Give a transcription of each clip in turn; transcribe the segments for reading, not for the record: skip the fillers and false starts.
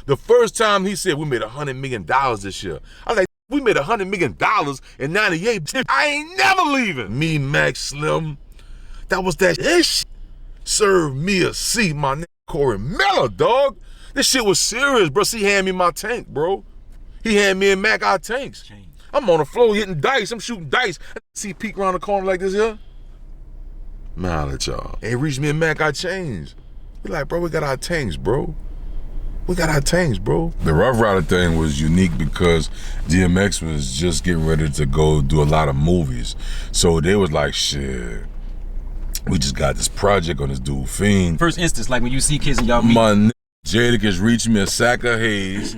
The first time he said, we made $100 million this year. I was like, we made $100 million in 98. I ain't never leaving. Me, Max, Slim, that was that shit. Serve me a seat, my nigga Corey Miller, dog. This shit was serious, bro. He handed me my tank, bro. He handed me and Mac our tanks. I'm on the floor hitting dice. I'm shooting dice. See peek around the corner like this here. Man, I'll let y'all. And he reached me and Mac our chains. He like, bro, we got our tanks, bro. We got our tanks, bro. The Ruff Ryder thing was unique because DMX was just getting ready to go do a lot of movies. So they was like, shit, we just got this project on this dude, Fiend. First instance, like when you see kids and y'all meet. My Jadakiss reached me a sack of haze,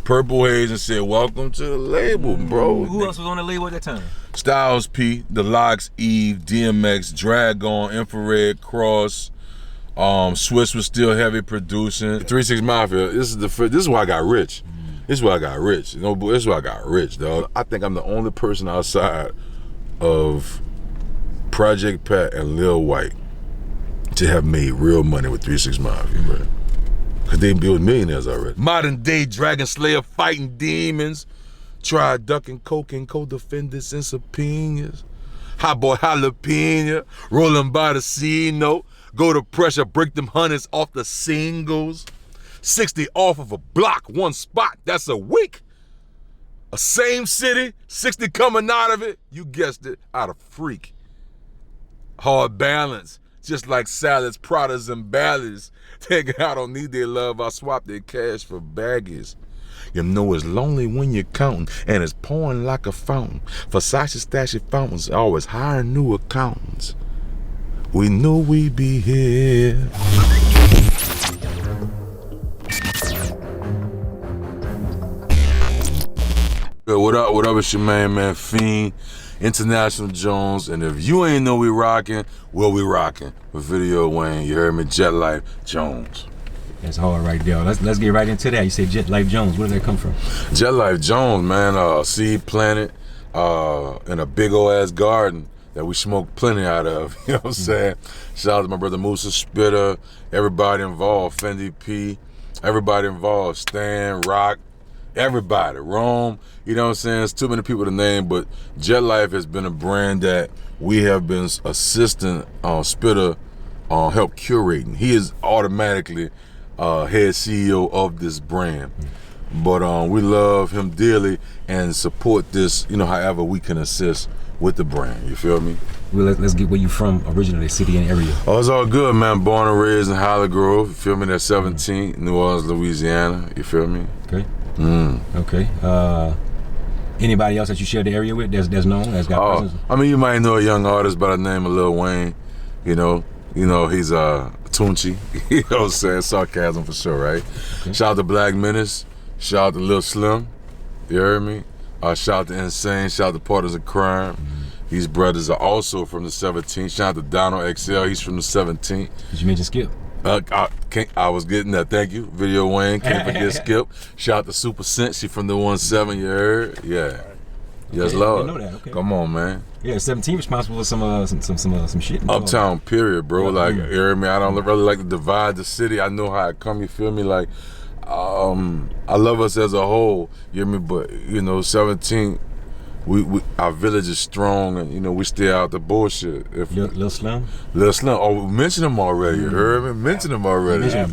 purple haze, and said, welcome to the label, bro. Who else was on the label at that time? Styles P, The Locks, Eve, DMX, Dragon, Infrared, Cross. Swiss was still heavy producing. 3 6 Mafia. This is why I got rich. This is why I got rich. You know, this is why I got rich, dog. I think I'm the only person outside of Project Pat and Lil White to have made real money with 3 6 Mafia, bro. Cause they built millionaires already. Modern day Dragon Slayer fighting demons. Try ducking coke and co-defendants and subpoenas. Hot boy jalapeno, rolling by the C-note. Go to pressure, break them hundreds off the singles. 60 off of a block, one spot, that's a week. A same city, 60 coming out of it, you guessed it, out of freak. Hard balance, just like salads, Pradas, and ballads. I don't need their love, I swap their cash for baggies. You know it's lonely when you're counting, and it's pouring like a fountain. Versace stashy fountains always hiring new accountants. We knew we'd be here. What up, it's your man, Fiend, International Jones, and if you ain't know we rockin', well, we rockin' with Video Wayne, you heard me, Jet Life Jones. That's hard right there. Let's get right into that. You say Jet Life Jones, where did that come from? Jet Life Jones, man, seed planted in a big ol' ass garden that we smoked plenty out of, you know what I'm saying? Shout out to my brother Musa Spitter, everybody involved, Fendi P, everybody involved, Stan, Rock, everybody, Rome, you know what I'm saying? It's too many people to name, but Jet Life has been a brand that we have been assisting Spitter help curating. He is automatically head CEO of this brand. But we love him dearly and support this, you know, however we can assist with the brand, you feel me? Well, let's get where you from originally, city and area. Oh, it's all good, man. Born and raised in Holly Grove, you feel me? That's 17, New Orleans, Louisiana, you feel me? Okay. Okay. Anybody else that you share the area with that's known, that's got presence? I mean, you might know a young artist by the name of Lil Wayne, you know, he's Tunchi, you know what I'm saying? Sarcasm for sure, right? Okay. Shout out to Black Menace, shout out to Lil Slim, you heard me? Shout out to Insane, shout out to Partners in Crime. These brothers are also from the 17th. Shout out to Donald XL, he's from the 17th. Did you mention Skip? I was getting that, thank you. Video Wayne, can't forget Skip. Shout out to Super Sense, she from the 17, you heard? Yeah. Yes, Lord. I know that. Okay. Come on, man. Yeah, 17 responsible for some shit. Uptown, period, bro. Like, you hear me? I don't really like to divide the city. I know how it come, you feel me? Like, I love us as a whole, you hear me? But, you know, 17, we our village is strong, and, you know, we stay out the bullshit. Lil Slim? Lil Slim. Oh, we mentioned him already, you heard me? Mentioned him already. Yeah.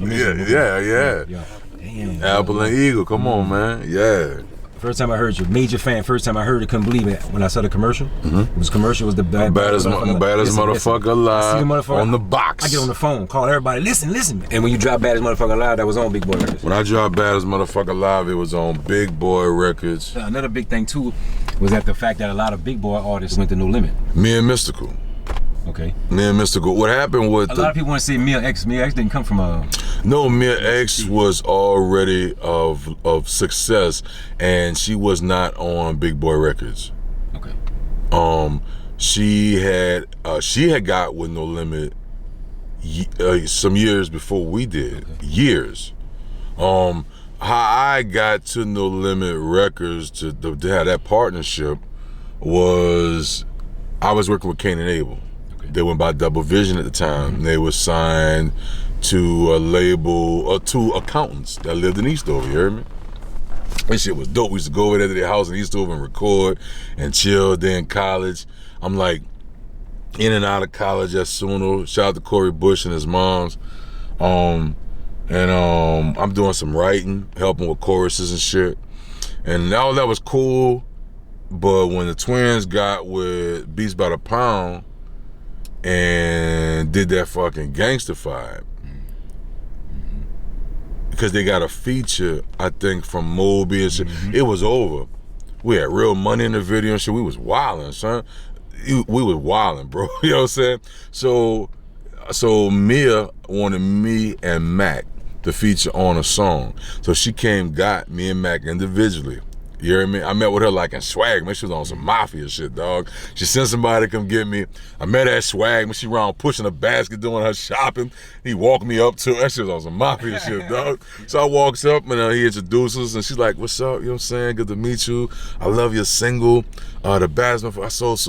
Damn. Apple and Eagle, come on, man. Yeah. First time I heard you, major fan. First time I heard it, couldn't believe it. When I saw the commercial, it was the baddest motherfucker alive on the box. I get on the phone, call everybody, listen. And when you drop Baddest Motherfucker Alive, that was on Big Boy Records. When I dropped Baddest Motherfucker Alive, it was on Big Boy Records. Another big thing too was that the fact that a lot of Big Boy artists went to No Limit. Me and Mystical. Okay. Me and Mystical. What happened with a lot of people want to say Mia X. Mia X didn't come from a... No, Mia X was already of success, and she was not on Big Boy Records. Okay. She had got with No Limit some years before we did. Okay. Years. How I got to No Limit Records to have that partnership was I was working with Cain and Abel. They went by Double Vision at the time. They were signed to a label, or two accountants that lived in Eastover, you heard me? This shit was dope. We used to go over there to their house in Eastover and record and chill. Then college, I'm like in and out of college at Suno. Shout out to Corey Bush and his moms. I'm doing some writing, helping with choruses and shit. And all that was cool, but when the twins got with Beats by the Pound and did that fucking Gangstified, because they got a feature, I think, from Moby and shit, it was over. We had real money in the video and shit. We was wilding, son. We was wilding, bro. You know what I'm saying? So Mia wanted me and Mac to feature on a song. So she got me and Mac individually. You hear me? I met with her like in Swag, man. She was on some Mafia shit, dog. She sent somebody to come get me. I met her at Swag, man. She around pushing a basket, doing her shopping. He walked me up to her. That shit was on some Mafia shit, dog. So I walks up and he introduces us and she's like, what's up? You know what I'm saying? Good to meet you. I love your single. The Batsman,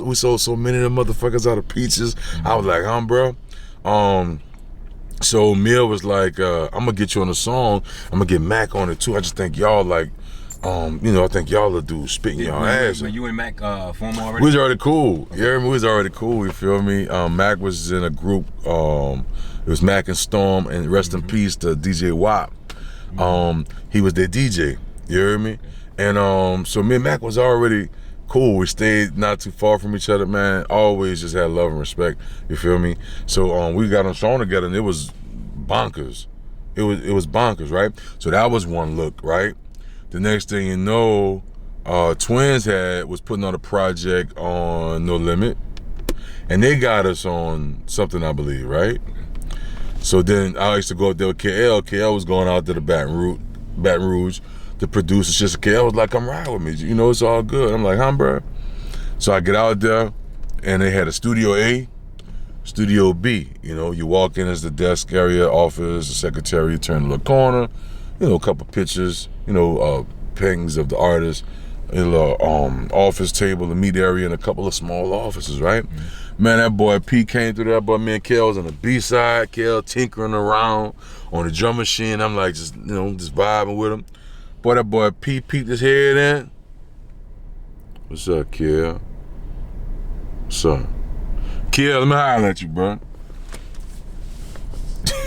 we sold so many of them motherfuckers out of Peaches. I was like, bro? So Mia was like, I'm gonna get you on the song. I'm gonna get Mac on it too. I just think y'all like, I think y'all will do spitting y'all ass. Were you and Mac formal already? We was already cool. You hear me? We was already cool, you feel me? Mac was in a group, it was Mac and Storm, and rest in peace to DJ WAP. He was their DJ, you hear me? And so me and Mac was already cool. We stayed not too far from each other, man. Always just had love and respect, you feel me? So we got on song together and it was bonkers. It was bonkers, right? So that was one look, right? The next thing you know, Twins was putting on a project on No Limit, and they got us on something, I believe, right? So then I used to go up there with KL. KL was going out there to Baton Rouge to produce the shit. So KL was like, come ride with me. You know, it's all good. I'm like, bro? So I get out there, and they had a Studio A, Studio B. You know, you walk in as the desk area, office, the secretary, you turn to the corner, a couple pictures, pings of the artist, a little office table, the meet area, and a couple of small offices, right? Man, that boy P came through that, boy. Me and Kel was on the B side, Kel tinkering around on the drum machine. I'm like, just vibing with him. Boy, that boy P peeked his head in. What's up, Kel? What's up? Kel, let me holler at you, bro.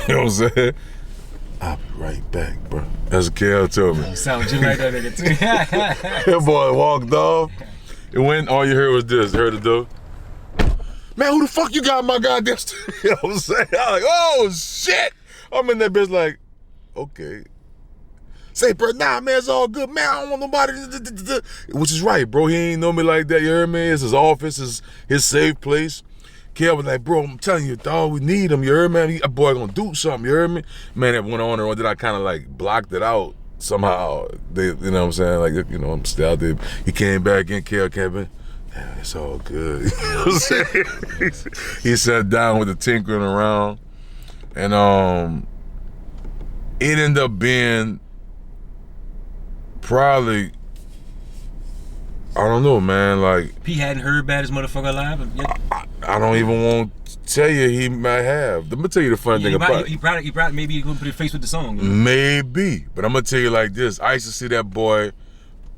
You know what I'm saying? I'll be right back, bro. That's what Kel told me. You sound just like that nigga too. That boy walked off. And when all you heard was this, heard the door. Man, who the fuck you got in my goddamn studio? You know what I'm saying? I was like, oh shit. I'm in that bitch like, okay. Say, bro, nah, man, it's all good. Man, I don't want nobody. Which is right, bro. He ain't know me like that, you heard me? It's his office, his safe place. Kel was like, bro, I'm telling you, dog, we need him, you heard me? That boy gonna do something, you heard me? Man, that went on and on. Then I kind of like blocked it out somehow. You know what I'm saying? Like, I'm still out there. He came back in, Kel came in. Man, it's all good. You know what I'm saying? He sat down with the tinkering around. And it ended up being probably, I don't know, man, like. P hadn't heard Baddest Motherfucker Alive yet? I don't even want to tell you he might have. Let me tell you the funny thing about it. He probably maybe he gonna put his face with the song. Maybe, but I'm gonna tell you like this. I used to see that boy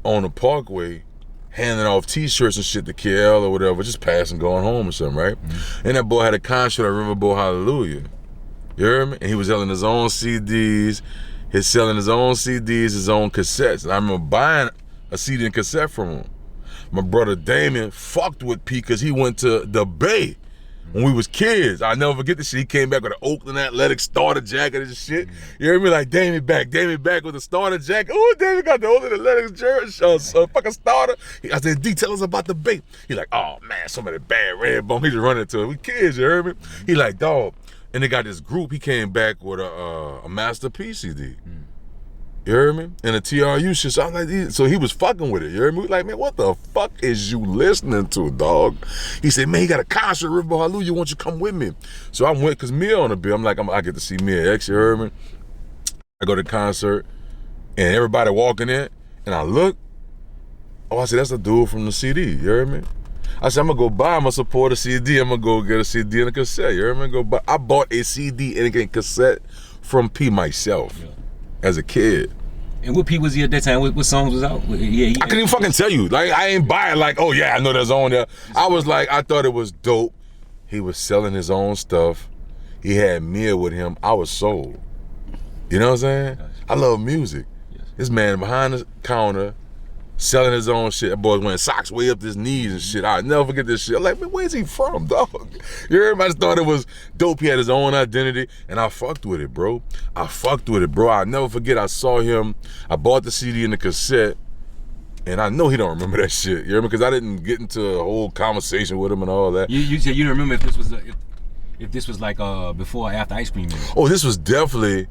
on the Parkway handing off t-shirts and shit to KL or whatever, just passing, going home or something, right? And that boy had a concert at Riverboat Hallelujah. You heard me? And he was selling his own CDs. His own cassettes. And I remember buying a CD and cassette from him. My brother Damien fucked with P because he went to the Bay when we was kids. I'll never forget this shit. He came back with an Oakland Athletic starter jacket and shit. You hear me? Like, Damien back with a starter jacket. Oh, Damien got the Oakland Athletic jersey, fucking starter. I said, D, tell us about the Bay. He like, oh man, so many bad red bum. He just running to it. We kids, you heard me? He like, dog. And they got this group. He came back with a Master P CD. You heard me? And a TRU shit. So I was like, so he was fucking with it. You heard me? Like, man, what the fuck is you listening to, dog? He said, man, he got a concert at Riverboat Hallelujah. Won't you come with me? So I went, because Mia on the bill. I'm like, I get to see Mia X, you heard me? I go to the concert, and everybody walking in, and I look. Oh, I said, that's the dude from the CD. You heard me? I said, I'm going to go buy him a supporter CD. I'm going to go get a CD and a cassette. You heard me? I bought a CD and a cassette from P myself as a kid. And what P was he at that time? What songs was out? I couldn't even fucking tell you. Like, I ain't buy it like, oh yeah, I know that's on there. I was like, I thought it was dope. He was selling his own stuff. He had Mia with him. I was sold. You know what I'm saying? I love music. This man behind the counter, selling his own shit. That boy wearing socks way up his knees and shit. I'll never forget this shit. I'm like, man, where's he from, dog? Everybody thought it was dope. He had his own identity, and I fucked with it, bro. I'll never forget, I saw him. I bought the CD and the cassette, and I know he don't remember that shit. You know, because I didn't get into a whole conversation with him and all that. You said you don't remember if this was like before or after Ice Cream Man? Oh, this was definitely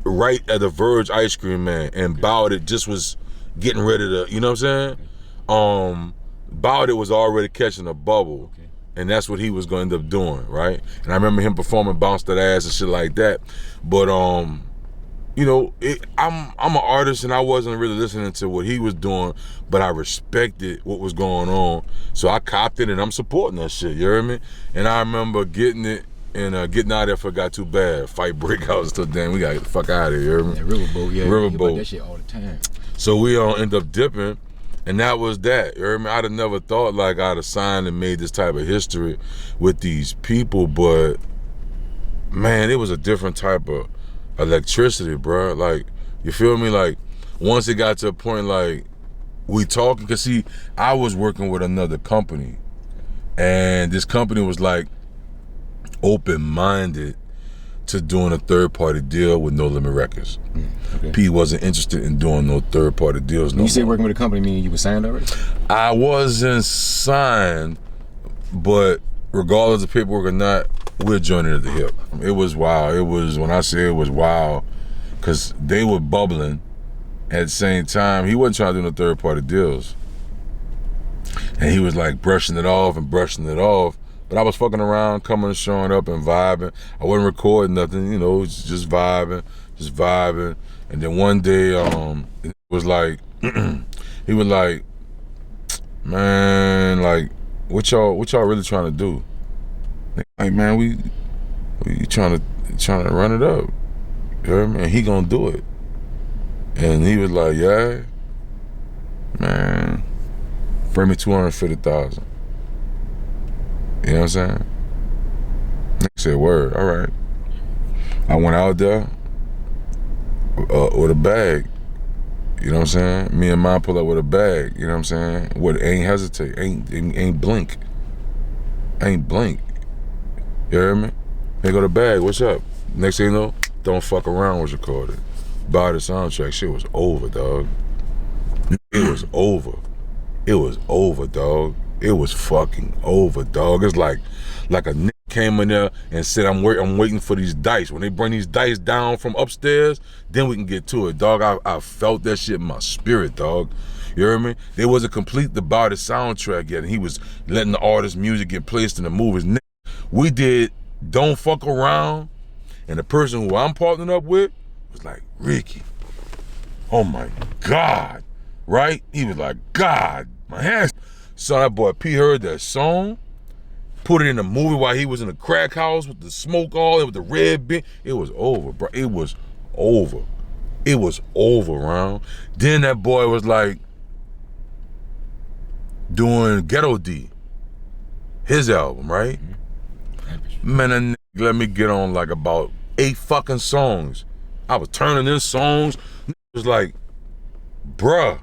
right at the verge Ice Cream Man, and Bowed It just was getting ready to, you know what I'm saying? Bowed It was already catching a bubble, and that's what he was going to end up doing, right? And I remember him performing Bounce That Ass and shit like that. But you know, I'm an artist, and I wasn't really listening to what he was doing, but I respected what was going on, so I copped it, and I'm supporting that shit. You hear me? And I remember getting it. And getting out of there before it got too bad. Fight break out, so damn, we gotta get the fuck out of here. You hear me? Yeah, Riverboat, yeah. Riverboat. That shit all the time. So we end up dipping, and that was that. You hear me? I'd have never thought like I'd have signed and made this type of history with these people, but man, it was a different type of electricity, bro. Like, you feel me? Like, once it got to a point like we talking, cause see, I was working with another company, and this company was like open-minded to doing a third-party deal with No Limit Records. P wasn't interested in doing no third-party deals. When you say working with a company, meaning you were signed already? I wasn't signed, but regardless of paperwork or not, we're joining at the hip. It was wild. It was, when I say it was wild, because they were bubbling. At the same time, he wasn't trying to do no third-party deals. And he was like brushing it off and brushing it off. But I was fucking around, coming and showing up and vibing. I wasn't recording nothing, you know, just vibing. And then one day, it was like, he was like, man, like, what y'all really trying to do? Like, man, we trying to run it up. You hear me? And he gonna do it. And he was like, yeah, man, bring me 250,000. You know what I'm saying? Nigga said, word, all right. I went out there with a bag. You know what I'm saying? Me and mine pull up with a bag. You know what I'm saying? Ain't hesitate, ain't blink. Ain't blink. You hear me? Here go the bag, what's up? Next thing you know, Don't Fuck Around was recorded. By the soundtrack, shit was over, dog. It was over. It was over, dog. It was fucking over, dog. It's like a nigga came in there and said, I'm waiting for these dice. When they bring these dice down from upstairs, then we can get to it, dog. I felt that shit in my spirit, dog. You hear me? There wasn't complete the Body soundtrack yet, and he was letting the artist's music get placed in the movies. We did Don't Fuck Around, and the person who I'm partnering up with was like, Ricky, oh my God, right? He was like, God, my hands. So that boy P heard that song, put it in a movie while he was in a crack house with the smoke all there with the red bin. It was over, bro. It was over. It was over, round. Then that boy was like doing Ghetto D, his album, right? Man, that nigga let me get on like about 8 fucking songs. I was turning in songs. It was like, bruh,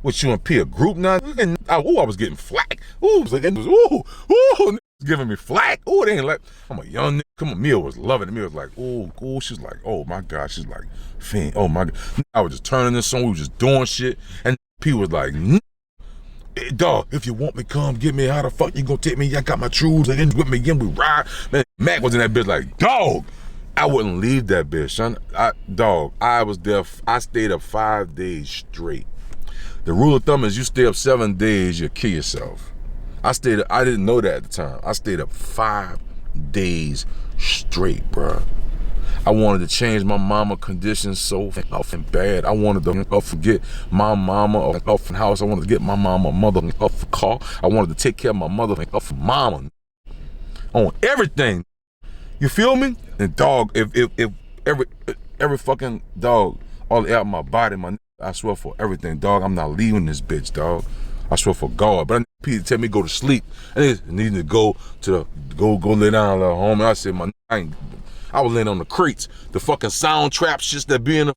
what, you and P a group now? I was getting flack. Ooh, it was giving me flack. Ooh, it ain't like, I'm a young nigga. Come on, Mia was loving it. Mia was like, ooh, she's like, oh my God. She's like, Fiend, oh my God. I was just turning this song. We was just doing shit. And P was like, hey, dog, if you want me, come get me. How the fuck you gonna take me? I got my truths and with me again. We ride. Man, Mac was in that bitch like, dog. I wouldn't leave that bitch, son. I was there. I stayed up 5 days straight. The rule of thumb is you stay up 7 days, you kill yourself. I didn't know that at the time. I stayed up 5 days straight, bruh. I wanted to change my mama condition so fucking bad. I wanted to forget my mama off the house. I wanted to get my mama a mother off the car. I wanted to take care of my mother off mama on everything. You feel me? And dog, if every fucking dog, all the air out my body, I swear for everything, dog. I'm not leaving this bitch, dog. I swear for God. But Peter tell me to go to sleep. I need to go lay down, little homie. I said, I was laying on the crates, the fucking sound trap shits that be in the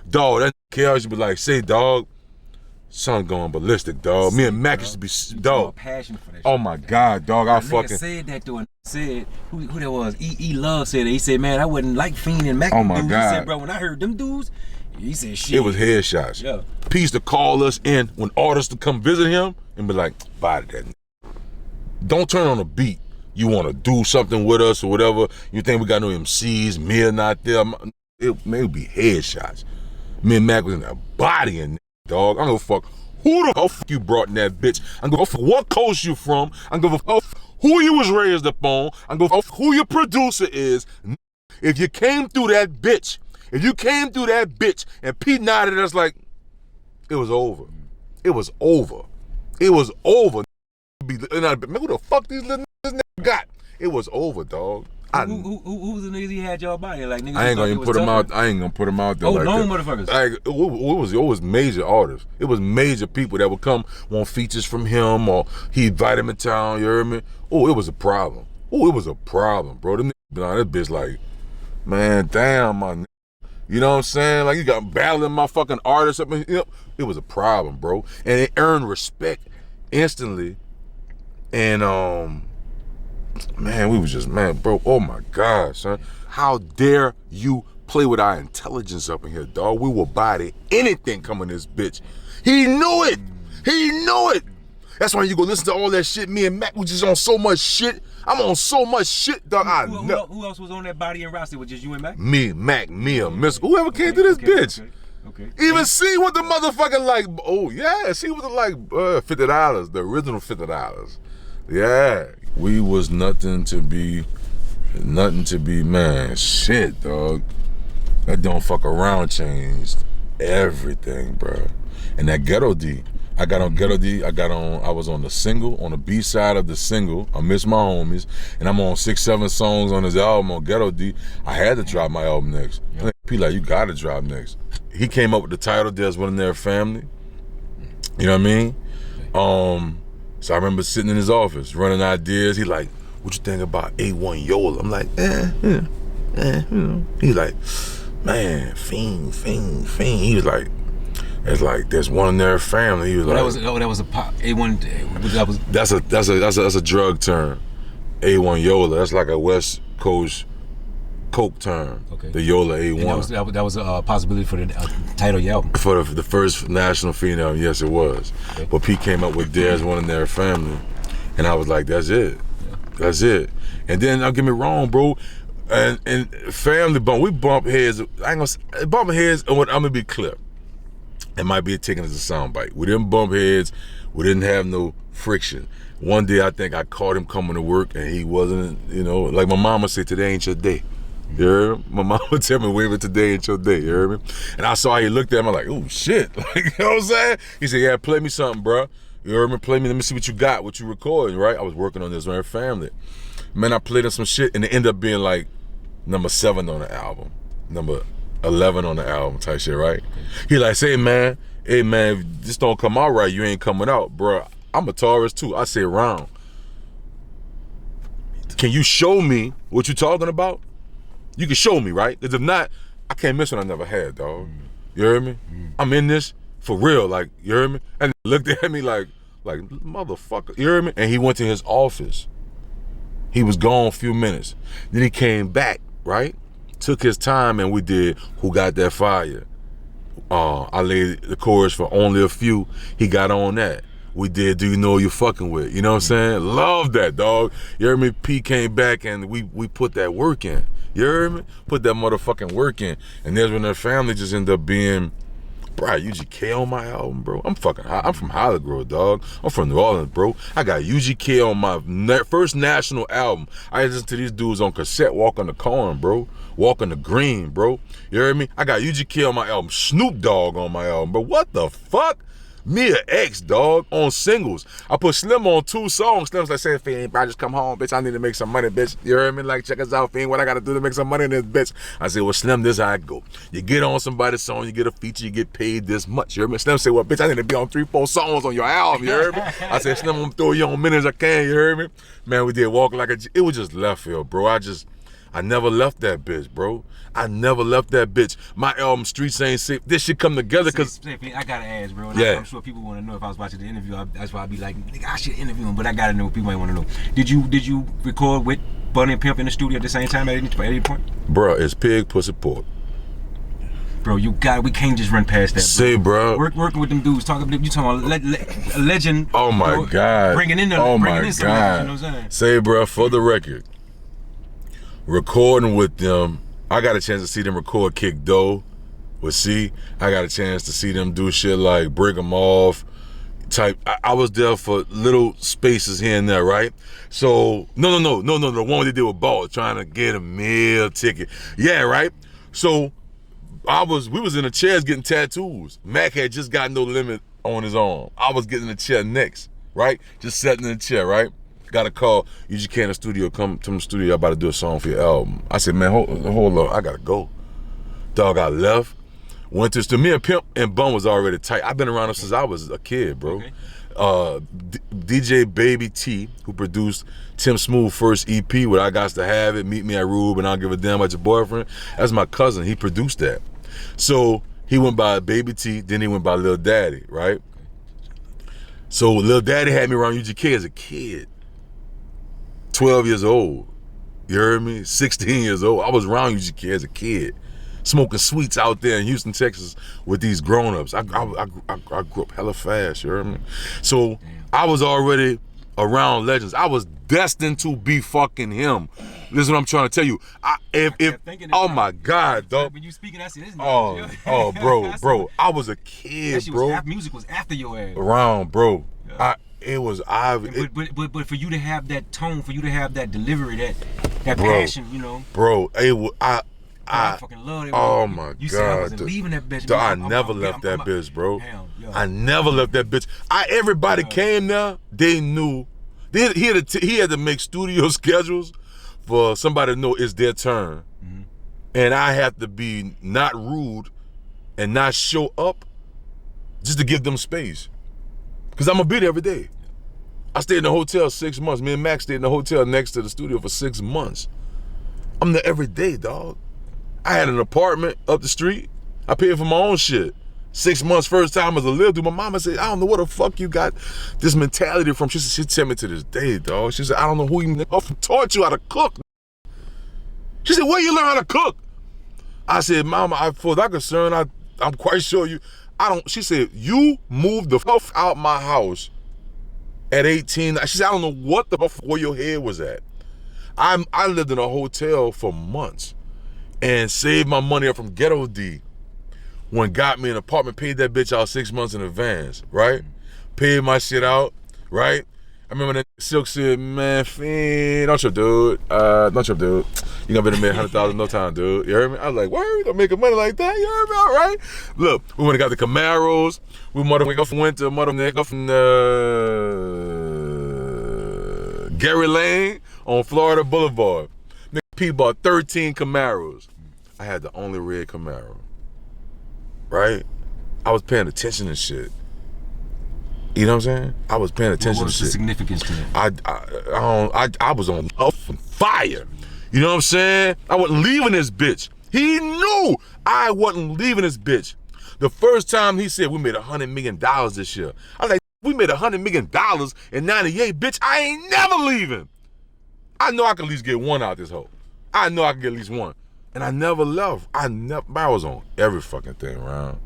dog. That Kale should be like, say, dog, son going ballistic, dog. Me and Mac used to be dog. Passion for that oh shit. my God, dog. I fucking said that to him. Said who that was? E Love said it. He said, man, I wouldn't like Fiend and Mac. Oh my dudes. God. He said, bro, when I heard them dudes, he said shit. It was headshots. Yeah. P used to call us in when artists to come visit him and be like, body that. Don't turn on a beat. You want to do something with us or whatever. You think we got no MCs, Mia not there. It may be headshots. Me and Mac was in that body and dog. I don't give a fuck who the fuck you brought in that bitch. I don't give a fuck what coast you from. I don't give a fuck who you was raised up on. I don't give a fuck who your producer is. If you came through that bitch, and Pete nodded at us like, it was over. It was over. It was over. Man, who the fuck these little niggas got? It was over, dog. Who's the niggas he had y'all body? Like, niggas I ain't gonna even put them out. I ain't gonna put them out there. Oh, like known that. motherfuckers. Like, it was major artists. It was major people that would come want features from him, or he invited them in town. You heard me? Oh, it was a problem. Oh, it was a problem, bro. Them niggas been on that bitch like, man, damn, my nigga. You know what I'm saying? Like, you got battling my fucking artists up in here. It was a problem, bro. And it earned respect instantly. And man, we was just, man, bro, oh my God, son. How dare you play with our intelligence up in here, dog? We will body anything coming this bitch. He knew it. He knew it. That's why you go listen to all that shit. Me and Mac was just on so much shit. I'm on so much shit, dog. Who else was on that body and roster? Was just you and Mac? Me, Mac, Mia, Miss, whoever came to this bitch. Okay. Even see what the motherfucking like, oh yeah, see what the like, $50, the original $50. Yeah. We was nothing to be, man, shit, dog. That don't fuck around changed everything, bro. And that Ghetto D, I got on Ghetto D, I was on the single, on the B side of the single, I Miss My Homies, and I'm on 6-7 songs on his album on Ghetto D. I had to drop my album next. Yep. P like, you gotta drop next. He came up with the title, There's One in Their Family. You know what I mean? So I remember sitting in his office, running ideas. He like, what you think about A1 Yola? I'm like, you know. He's like, man, Fiend. He was like, it's like there's one in their family. He was like, that was a pop. A1. That's a drug term. A1 Yola. That's like a West Coast coke term. Okay. The Yola A1. And that was a possibility for the title of your album. For the first national female, yes, it was. Okay. But Pete came up with There's One in Their Family, and I was like, that's it. Yeah. That's it. And then, don't get me wrong, bro. And family bump, we bump heads. I ain't gonna bump heads. I'm gonna be clear. It might be taken as a soundbite. We didn't bump heads. We didn't have no friction. One day, I think I caught him coming to work, and he wasn't. You know, like my mama said, today ain't your day. You heard me? My mom would tell me, wave it today ain't your day, you heard me? And I saw how he looked at me, I'm like, oh shit, like, you know what I'm saying? He said, yeah, play me something, bro. You heard me? Play me, let me see what you got, what you recording, right? I was working on this with our family. Man, I played him some shit, and it ended up being like number 7 on the album, number 11 on the album type shit, right? He like, say, man, hey man, if this don't come out right, you ain't coming out, bro. I'm a Taurus too, I say round. Can you show me what you talking about? You can show me, right? Because if not, I can't miss what I never had, dog. You heard me? I'm in this for real, like, you heard me? And he looked at me like motherfucker, you heard me? And he went to his office. He was gone a few minutes. Then he came back, right? Took his time and we did Who Got That Fire? I laid the chorus for Only a Few. He got on that. We did Do You Know Who You Fucking With? You know what I'm saying? Love that, dog. You heard me? P came back and we put that work in. You heard me? Put that motherfucking work in. And there's when their family just ended up being, bro, UGK on my album, bro. I'm from Hollywood, Grove, dog. I'm from New Orleans, bro. I got UGK on my first national album. I listened to these dudes on cassette, Walking the Corn, bro. Walking the Green, bro. You heard me? I got UGK on my album. Snoop Dogg on my album, bro. What the fuck? Mia X, dog, on singles. I put Slim on 2 songs. Slim's like, say, Fiend, bro, just come home, bitch. I need to make some money, bitch. You heard me? Like, check us out, Fiend. What I gotta do to make some money in this bitch? I said, well, Slim, this is how I go. You get on somebody's song, you get a feature, you get paid this much. You heard me? Slim said, well, bitch, I need to be on 3-4 songs on your album. You heard me? I said, Slim, I'm gonna throw you on many as I can. You heard me? Man, we did Walk Like a G. It was just left field, bro. I never left that bitch, bro. I never left that bitch. My album, Streets Ain't Safe, this shit come together because... I gotta ask, bro. Yeah. I'm sure people want to know. If I was watching the interview, that's why I'd be like, nigga, I should interview him, but I gotta know what people might want to know. Did you record with Bunny and Pimp in the studio at the same time at any point? Bro, it's Pig, Pussy, Pork. Bro, we can't just run past that, bro. Say, bro. Working with them dudes, you talking about a legend. Oh my God. Bringing in oh my God. God. You know what I'm saying? Say, bro, for the record, recording with them, I got a chance to see them record Kick Dough with C. I got a chance to see them do shit like Break 'Em Off type. I was there for little spaces here and there, right? So, no, the one they did with Ball, trying to get a meal ticket. Yeah, right? So, we was in the chairs getting tattoos. Mac had just got No Limit on his arm. I was getting in the chair next, right? Just sitting in the chair, right? Got a call, you just came to the studio, come to the studio, I'm about to do a song for your album. I said, man, hold on, I gotta go. Dog, I left, went to the studio. Me and Pimp and Bun was already tight. I've been around them since I was a kid, bro. Okay. DJ Baby T, who produced Tim Smooth's first EP, what I Got to Have It, Meet Me at Rube, and I Don't Give a Damn About Your Boyfriend. That's my cousin, he produced that. So he went by Baby T, then he went by Lil Daddy, right? So Lil Daddy had me around UGK as a kid. 12 years old, you heard me? 16 years old. I was around UGK as a kid, smoking sweets out there in Houston, Texas with these grown-ups. I grew up hella fast, you heard me? So I was already around legends. I was destined to be fucking him. This is what I'm trying to tell you. Oh my God, dog. When you speaking, I see this. Bro, I was a kid, bro. Music was after your ass. Around, bro. Yeah. It was obvious. But for you to have that tone, for you to have that delivery, that passion, you know. Bro, I fucking love it. Oh my God. You said I wasn't leaving that bitch. I never left that bitch, bro. I never left that bitch. Everybody came there, they knew. He had to make studio schedules for somebody to know it's their turn. Mm-hmm. And I have to be not rude and not show up just to give them space. Because I'm going to be there every day. I stayed in the hotel 6 months. Me and Max stayed in the hotel next to the studio for 6 months. I'm there every day, dog. I had an apartment up the street. I paid for my own shit. 6 months, first time as a little dude. My mama said, I don't know where the fuck you got this mentality from. She said, she tell me to this day, dog. She said, I don't know who even taught you how to cook. She said, where you learn how to cook? I said, Mama, as far as I'm concerned, I'm quite sure you... She said, you moved the fuck out my house at 18. She said, I don't know what the fuck where your head was at. I lived in a hotel for months and saved my money up from Ghetto D. When got me an apartment, paid that bitch out 6 months in advance, right? Paid my shit out, right? I remember that Silk said, man, Fiend, don't trip, dude. Don't trip, dude. You gonna be in the $100,000 no time, dude. You heard me? I was like, where are we gonna make money like that? You heard me? All right. Look, we went and got the Camaros. We went from Gary Lane on Florida Boulevard. Nigga, P bought 13 Camaros. I had the only red Camaro. Right? I was paying attention to shit. You know what I'm saying? I was paying attention to shit. What's the significance to that? I was on fire. You know what I'm saying? I wasn't leaving this bitch. He knew I wasn't leaving this bitch. The first time he said we made $100 million this year, I was like, we made $100 million in '98, bitch. I ain't never leaving. I know I can at least get one out this hole. I know I can get at least one. And I never left. I was on every fucking thing around.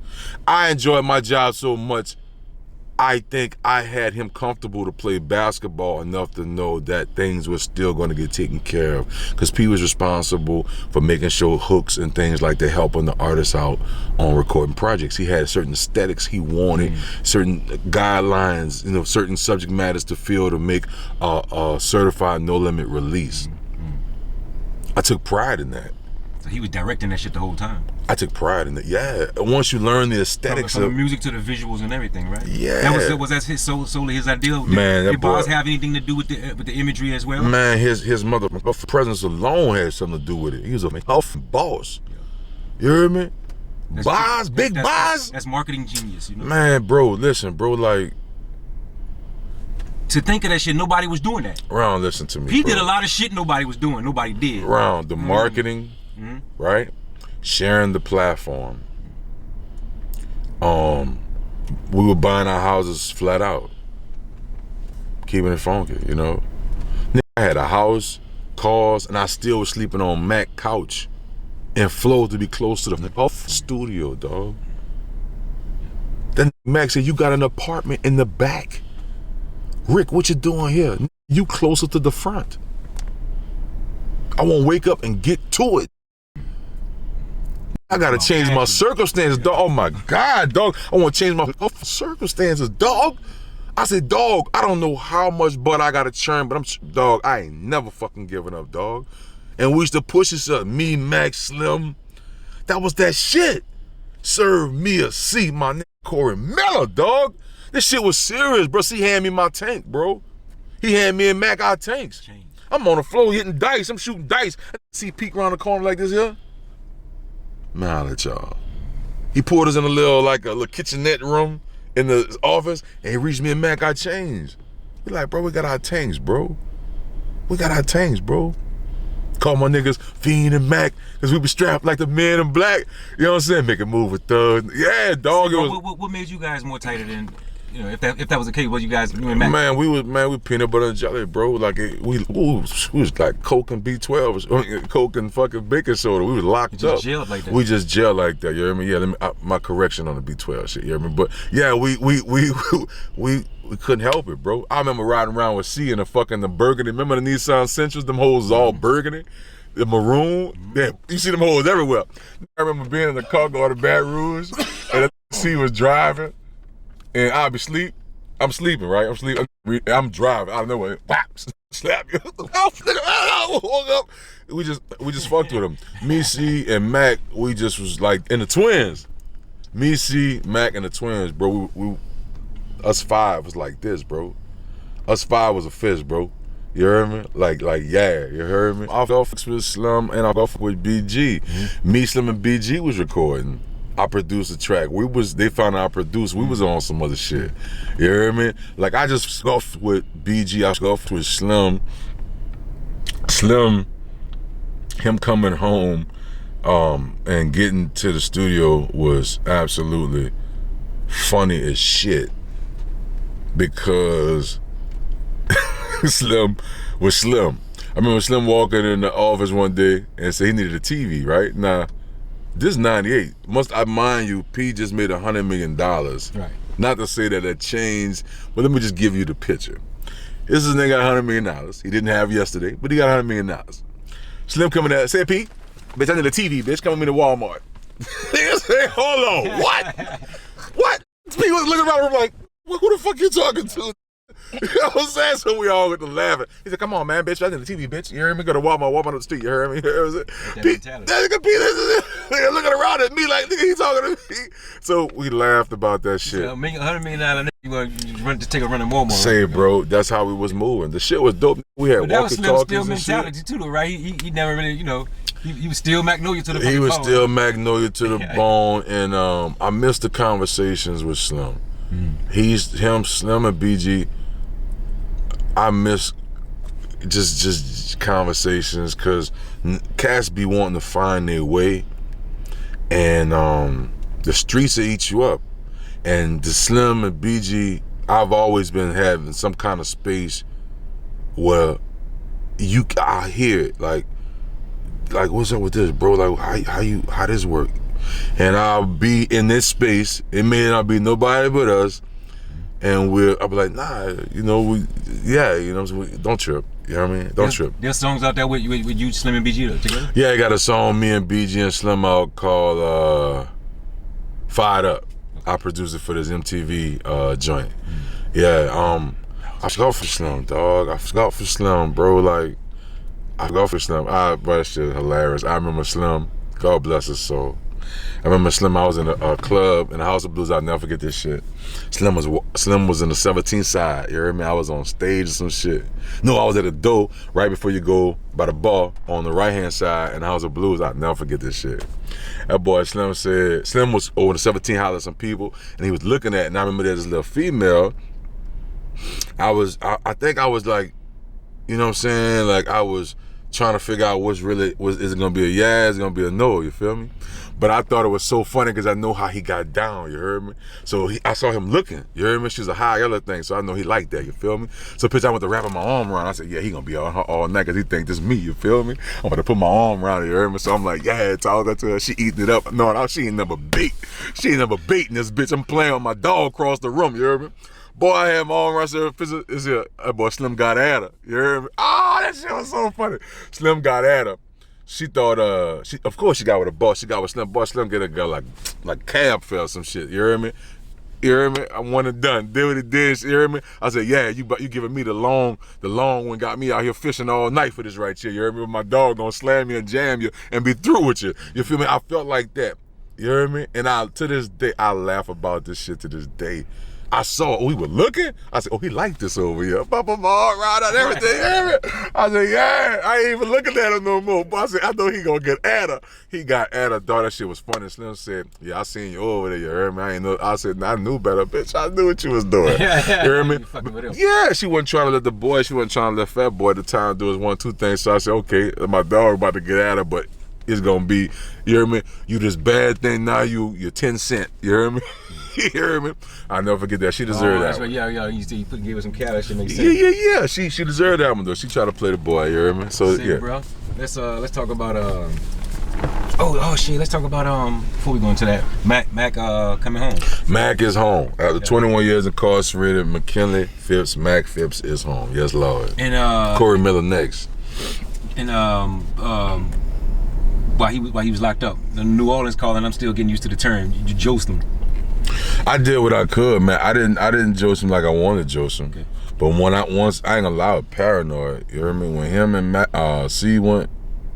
I enjoyed my job so much. I think I had him comfortable to play basketball enough to know that things were still going to get taken care of, because P was responsible for making sure hooks and things like that, helping the artists out on recording projects. He had certain aesthetics he wanted, certain guidelines, certain subject matters to feel to make a certified no limit release. I took pride in that. So he was directing that shit the whole time. I took pride in it. Yeah. Once you learn the aesthetics from the music to the visuals and everything, right? Yeah. That was his solely his ideal. Man, did Boz have anything to do with the imagery as well? Man, his mother presence alone had something to do with it. He was a boss. Yeah. You heard me? Boz, big Boz. That's marketing genius, you know. Man, bro, listen, bro, like. To think of that shit, nobody was doing that. Round, listen to me. He did a lot of shit nobody was doing. Nobody did. Round, the marketing, right? Sharing the platform. We were buying our houses flat out. Keeping it funky, you know. I had a house, cars, and I still was sleeping on Mac couch and Flo to be close to the studio, dog. Then Mac said, you got an apartment in the back. Rick, what you doing here? You closer to the front. I won't wake up and get to it. I gotta change my circumstances, dog. Oh my God, dog. I wanna change my circumstances, dog. I said, dog, I don't know how much butt I gotta churn, but dog, I ain't never fucking giving up, dog. And we used to push this up, me, Max, Slim. That was that shit. Serve me a seat, my nigga Corey Miller, dog. This shit was serious, bro. He handed me my tank, bro. He handed me and Mac our tanks. I'm on the floor hitting dice. I'm shooting dice. I see peek around the corner like this here. Man, I'll let y'all. He pulled us in a little kitchenette room in the office, and he reached me and Mac our change. He like, bro, we got our tanks, bro. We got our tanks, bro. Call my niggas Fiend and Mac, because we be strapped like the men in black. You know what I'm saying? Make a move with Thug. Yeah, dog. So, what made you guys more tighter than, you know, if that was the case, what you guys doing, Mac? Man, we peanut butter and jelly, bro. Like we was like Coke and B12, Coke and fucking baking soda. We was locked up. Jailed like that. We just jailed like that. You hear me? Yeah. My correction on the B12 shit. You hear me? But yeah, we couldn't help it, bro. I remember riding around with C in the burgundy. Remember the Nissan Sentras? Them hoes all burgundy. The maroon. Yeah, you see them hoes everywhere. I remember being in the car going to Baton Rouge, and C was driving. And I'll be asleep. I'm sleeping, right? I'm driving. I don't know what. Whap, slap you. Woke up. We just fucked with them. Me, C, and Mac. We just was like in the twins. Me, C, Mac, and the twins, bro. Us five was like this, bro. Us five was a fist, bro. You heard me? Like yeah. You heard me? I off with Slim and I off with BG. Me, Slim, and BG was recording. I produced a track. They found out I produced. We was on some other shit. You hear me? Like I just scuffed with BG. I scuffed with Slim. Slim, him coming home and getting to the studio was absolutely funny as shit. Because Slim was Slim. I remember Slim walking in the office one day and said he needed a TV, right? Now, this is 98. Mind you, P just made $100 million. Right. Not to say that changed, but let me just give you the picture. This is a nigga got $100 million. He didn't have yesterday, but he got $100 million. Slim coming out, say, P, bitch, I need a TV, bitch, come with me to Walmart. Nigga say, hold on, what? What? P was looking around the room like, who the fuck you talking to? You know what I'm saying? So we all get to laughing. He said, come on, man, bitch, I need a TV, bitch. You heard me? Go to Walmart on the street, you heard me? That nigga P, nigga looking around at me like, nigga, he talking to me. So we laughed about that shit. So, $100 million, you want to take a run at Walmart. Say, right? Bro, that's how we was moving. The shit was dope. We had walkie-talkies and shit. That was Slim's still mentality too, right? He never really, you know, he was still Magnolia to the bone. He was still Magnolia to the bone, and I missed the conversations with Slim. Slim and BG, I miss just conversations because cats be wanting to find their way, and the streets will eat you up. And the Slim and BG, I've always been having some kind of space where I hear it like what's up with this, bro? Like how this work? And I'll be in this space. It may not be nobody but us. And I'll be like, nah, you know, don't trip. You know what I mean? Don't trip. There's songs out there with you, Slim and BG together? Yeah, I got a song, me and BG and Slim out called Fired Up. I produced it for this MTV joint. Yeah, I forgot for Slim, dog. I forgot for Slim, bro. Like, I forgot for Slim. But that shit hilarious. I remember Slim God bless his soul. I remember Slim, I was in a club in the House of Blues. I'll never forget this shit. Slim was in the 17th side. You heard me? I was on stage or some shit. No, I was at the door right before you go by the bar on the right-hand side in the House of Blues. I'll never forget this shit. That boy Slim was over the 17 hollering at some people, and he was looking at it, and I remember there's this little female. I think I was like, you know what I'm saying? Like I was trying to figure out is it gonna be a yeah, is it gonna be a no, you feel me? But I thought it was so funny because I know how he got down, you heard me? So I saw him looking, you heard me? She's a high yellow thing, so I know he liked that, you feel me? So bitch, I went to wrapping my arm around. I said, yeah, he gonna be on her all night because he think this me, you feel me? I'm gonna put my arm around her, you heard me? So I'm like, yeah, talk that to her. She eating it up. No, she ain't never bait. She ain't never baiting this bitch. I'm playing with my dog across the room, you heard me? Boy, I had my arm around her. That boy Slim got at her, you heard me? Oh, that shit was so funny. Slim got at her. She thought, of course she got with a boss. She got with Slim. Boy, Slim get a girl like cab fell some shit. You hear me? You hear me? I'm one and done. Did what it did. You hear me? I said, yeah, you giving me the long one, got me out here fishing all night for this right here. You hear me? My dog gonna slam you and jam you and be through with you. You feel me? I felt like that. You hear me? And to this day, I laugh about this shit to this day. I saw, we were looking. I said, oh, he liked this over here. Papa my heart right out, everything. You hear me? I said, yeah, I ain't even looking at him no more. But I said, I know he gonna get at her. He got at her, thought that shit was funny. Slim said, yeah, I seen you over there, you heard me? I ain't know. I said, I knew better, bitch. I knew what you was doing. You hear me? Yeah, she wasn't trying to let she wasn't trying to let Fat Boy at the time do his 1-2 thing. So I said, okay, my dog about to get at her, but it's gonna be, you hear me? You this bad thing, now you're 10 cent. You hear me? You hear me? I'll never forget that. She deserved that. That's right. Yeah. You gave her some cash. That shit makes sense. Yeah. She deserved that one though. She tried to play the boy. You hear me? So yeah, bro. Let's talk about oh shit. Let's talk about before we go into that. Mac coming home. Mac is home after 21 years incarcerated. McKinley Phipps, Mac Phipps is home. Yes, Lord. And Corey Miller next. And while he was locked up, the New Orleans calling. I'm still getting used to the term. You josed him. I did what I could, man. I didn't joke him like I wanted to joke him. Okay. But I ain't gonna lie, I was paranoid. You hear me? When him and C went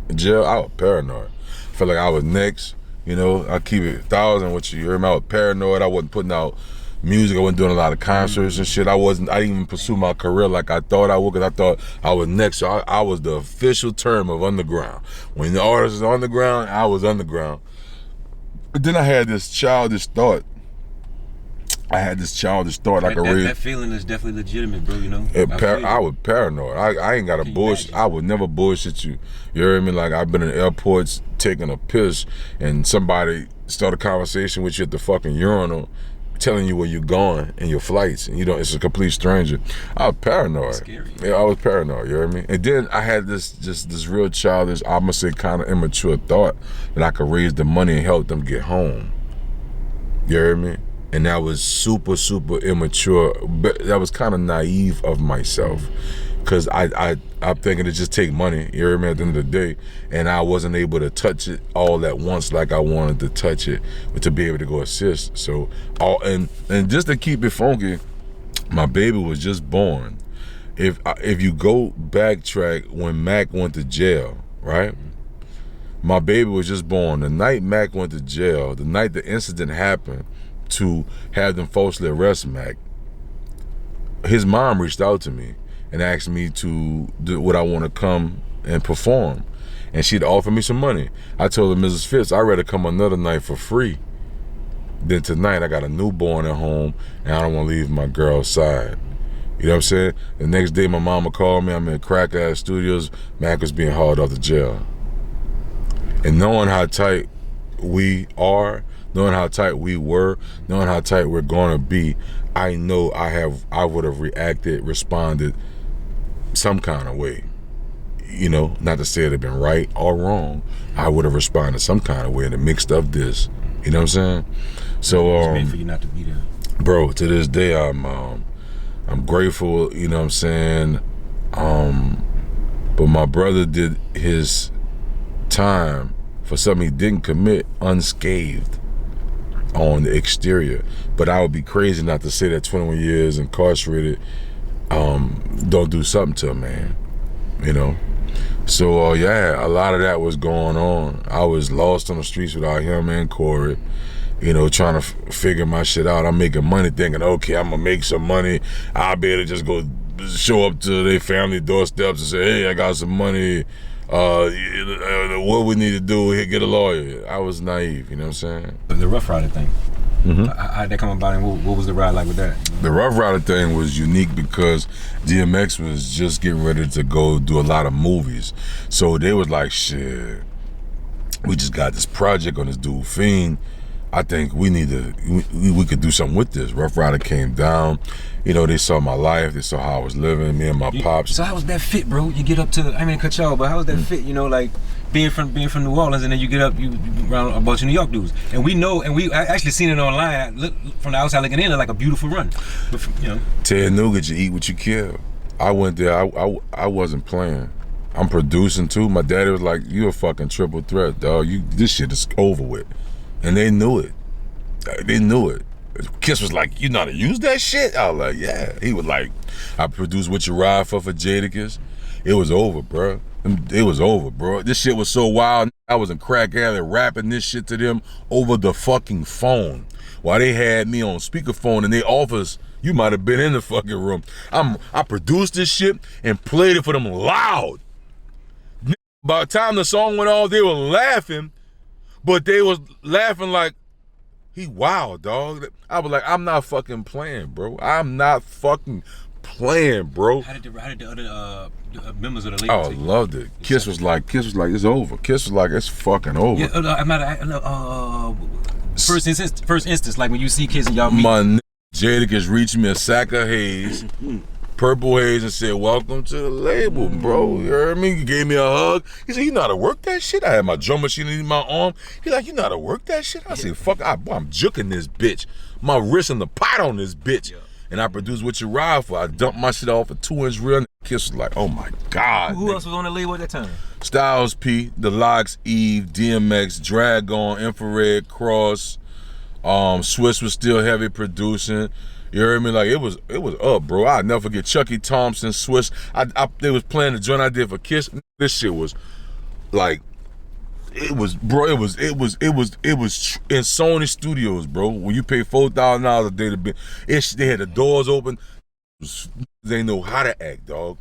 in jail, I was paranoid. I felt like I was next. You know, I keep it 1,000 with you. You hear me? I was paranoid. I wasn't putting out music. I wasn't doing a lot of concerts and shit. I didn't even pursue my career like I thought I would, because I thought I was next. So I was the official term of underground. When the artist is underground, I was underground. But then I had this childish thought. I could read. That feeling is definitely legitimate, bro, you know? I was paranoid. I ain't got a bullshit. I would never bullshit you. You hear me? Like, I've been in airports taking a piss and somebody start a conversation with you at the fucking urinal telling you where you're going and your flights, and it's a complete stranger. I was paranoid. That's scary. Yeah, I was paranoid, you hear me? And then I had this real childish, I'm gonna say kind of immature thought that I could raise the money and help them get home. You hear me? And that was super, super immature. But that was kind of naive of myself, because I'm thinking to just take money, you hear me, at the end of the day, and I wasn't able to touch it all at once like I wanted to touch it, but to be able to go assist. So, and just to keep it funky, my baby was just born. If you go backtrack when Mac went to jail, right? My baby was just born. The night Mac went to jail, the night the incident happened, to have them falsely arrest Mac, his mom reached out to me and asked me to do what I want to come and perform, and she'd offer me some money. I told her, Mrs. Phipps, I'd rather come another night for free than tonight. I got a newborn at home and I don't want to leave my girl's side. You know what I'm saying? The next day my mama called me. I'm in crack ass studios. Mac was being hauled out of jail. And knowing how tight we are, knowing how tight we were, knowing how tight we're gonna be, I know I would have responded some kind of way. You know, not to say it'd have been right or wrong. I would have responded some kind of way in the mix of this. You know what I'm saying? So it's meant for you not to be there. Bro, to this day I'm grateful, you know what I'm saying? But my brother did his time for something he didn't commit unscathed on the exterior. But I would be crazy not to say that 21 years incarcerated don't do something to a man, you know? So yeah, a lot of that was going on. I was lost on the streets without him and Corey, you know, trying to figure my shit out. I'm making money thinking, okay, I'm gonna make some money. I'll be able to just go show up to their family doorsteps and say, hey, I got some money. What we need to do here, get a lawyer. I was naive, you know what I'm saying? The Ruff Ryder thing. How'd that come about, and what was the ride like with that? The Ruff Ryder thing was unique because DMX was just getting ready to go do a lot of movies. So they was like, shit, we just got this project on this dude Fiend. I think we need to, we could do something with this. Ruff Ryder came down, you know, they saw my life, they saw how I was living, me and my pops. So how was that fit, bro? You get up to, I mean, cut y'all, but how was that fit, you know, like being from New Orleans, and then you get up, you around a bunch of New York dudes. And we know, and we actually seen it online, look, from the outside looking in, like a beautiful run. But, you know. Ted Nugent, you eat what you kill. I went there, I wasn't playing. I'm producing too. My daddy was like, you a fucking triple threat, dog. This shit is over with. And they knew it. They knew it. Kiss was like, you know how to use that shit? I was like, yeah. He was like, I produced What You Ride For Jadakiss. It was over, bro. It was over, bro. This shit was so wild. I was in Crack Alley rapping this shit to them over the fucking phone. While they had me on speakerphone in their office, you might have been in the fucking room. I produced this shit and played it for them loud. By the time the song went off, they were laughing. But they was laughing like, he wild, dog. I was like, I'm not fucking playing, bro. I'm not fucking playing, bro. How did the other members of the label I loved it. Kiss was like, it's over. Kiss was like, it's fucking over. Yeah, first instance, like when you see Kiss and y'all meet. My Jadakiss reached me a sack of haze, purple haze, and said, welcome to the label, bro. You heard me? He gave me a hug. He said, you know how to work that shit? I had my drum machine in my arm. He like, you know how to work that shit? I said, fuck, I'm juking this bitch. My wrist in the pot on this bitch. Yeah. And I produced What You Ride For. I dumped my shit off a 2-inch reel. Kiss was like, oh my God. Who else was on the label at that time? Styles P, The Locks, Eve, DMX, Dragon, Infrared, Cross. Swiss was still heavy producing. You heard me? Like, it was up, bro. I'll never forget Chucky Thompson, Swiss. They was playing the joint I did for Kiss. This shit was like, it was in Sony Studios, bro. When you pay $4,000 a day to be, they had the doors open. They know how to act, dog.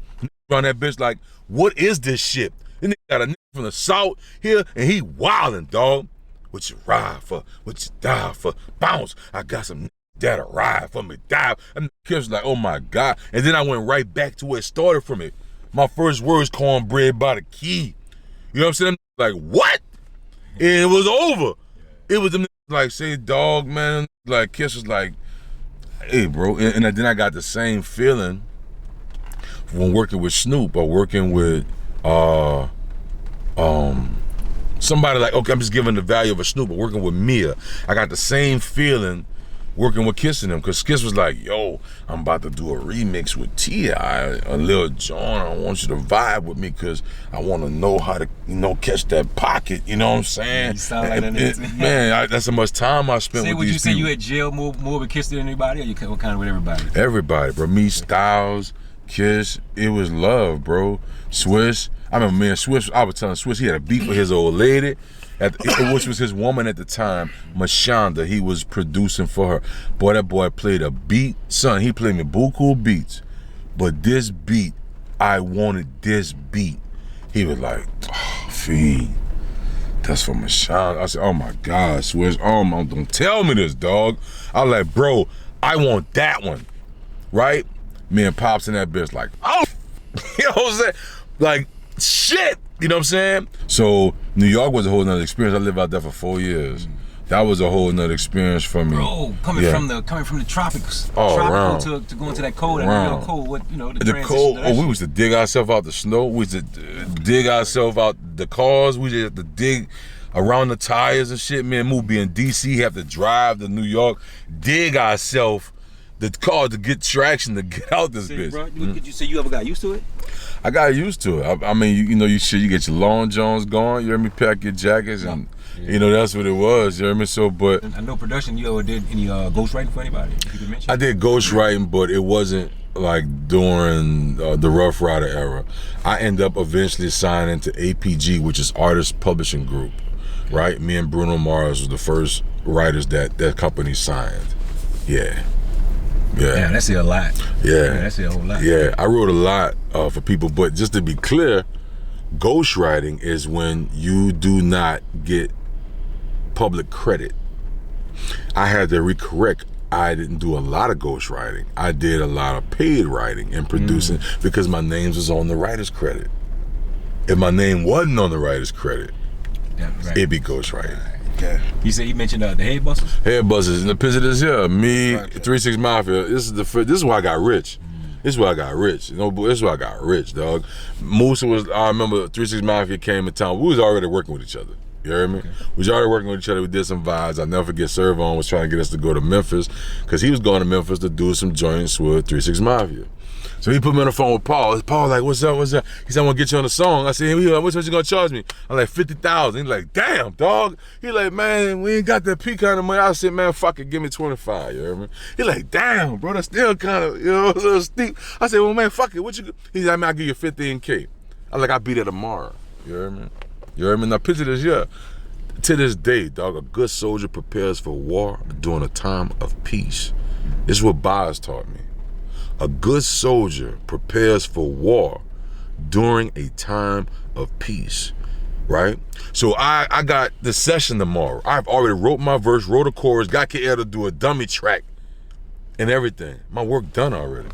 Around that bitch like, what is this shit? Then they got a nigga from the South here, and he wildin', dog. What you ride for? What you die for? Bounce. I got some that'll ride for me, dive. And the kid was like, oh my God. And then I went right back to where it started from it. My first words, cornbread by the key. You know what I'm saying? Like, what? And it was over. It was them like, say, dog, man. Like, Kiss was like, hey, bro. And then I got the same feeling when working with Snoop or working with somebody like, okay, I'm just giving the value of a Snoop, but working with Mia. I got the same feeling working with Kiss and them, because Kiss was like, yo, I'm about to do a remix with T.I., a Lil Jon. I want you to vibe with me because I want to know how to, you know, catch that pocket, you know what I'm saying? You sound like that. Man, that's how much time I spent with these people. Would you say you had jail more with Kiss than anybody, or you kind of with everybody? Everybody, bro. Me, Styles, Kiss, it was love, bro. Swiss. I remember me and Swiss, I was telling Swiss he had a beef with his old lady, which was his woman at the time, Mashonda. He was producing for her. Boy, that boy played a beat. Son, he played me buku beats. But this beat, I wanted this beat. He was like, oh, Fiend, that's for Mashonda. I said, oh my God, Swiss, don't tell me this, dog. I was like, bro, I want that one, right? Me and Pops and that bitch like, oh, you know what I'm saying? Like, shit, you know what I'm saying? So New York was a whole nother experience. I lived out there for 4 years. That was a whole nother experience for me. Bro, coming from the tropics, tropical to go into that cold, and New York cold. What, you know, the cold. Oh, we used to dig ourselves out the snow. We used to dig ourselves out the cars. We used to dig around the tires and shit. Man, we'd be in DC, have to drive to New York, dig ourselves the car to get traction to get out this bitch. Bro, did you say you ever got used to it? I got used to it. I mean, you know, you get your long johns going. You hear me? Pack your jackets, and you know that's what it was. You hear me? So, but I know production. You ever did any ghostwriting for anybody? If you could mention. I did ghostwriting, but it wasn't like during the Ruff Ryder era. I end up eventually signing to APG, which is Artist Publishing Group, right? Me and Bruno Mars was the first writers that company signed. Yeah. Yeah, that's a lot. Yeah, that's a whole lot. Yeah, I wrote a lot for people, but just to be clear, ghostwriting is when you do not get public credit. I had to recorrect. I didn't do a lot of ghostwriting. I did a lot of paid writing and producing because my name was on the writer's credit. If my name wasn't on the writer's credit, it'd be ghostwriting. Okay. You said you mentioned the Head Busters? Head Busters, and the picture this here, me, 36 Mafia. This is why I got rich. This is why I got rich. You know, this is why I got rich, dog. Musa was. I remember 36 Mafia came in town. We was already working with each other. You heard me? Okay. We was already working with each other. We did some vibes. I'll never forget. Servon was trying to get us to go to Memphis because he was going to Memphis to do some joints with 36 Mafia. So he put me on the phone with Paul. Paul like, what's up, what's up? He said, I want to get you on the song. I said, hey, what's you gonna charge me? I'm like, 50,000. He's like, damn, dog. He like, man, we ain't got that P kind of money. I said, man, fuck it, give me 25, you hear me? He like, damn, bro, that's still kind of, you know, a little steep. I said, well, man, fuck it, what you, he said, I mean, I'll give you 15K. I'm like, I'll be there tomorrow, you hear me? You hear me? Now picture this, yeah. To this day, dog, a good soldier prepares for war during a time of peace. This is what Boz taught me. A good soldier prepares for war during a time of peace, right? So I got the session tomorrow. I've already wrote my verse, wrote a chorus, got KL to do a dummy track and everything. My work done already,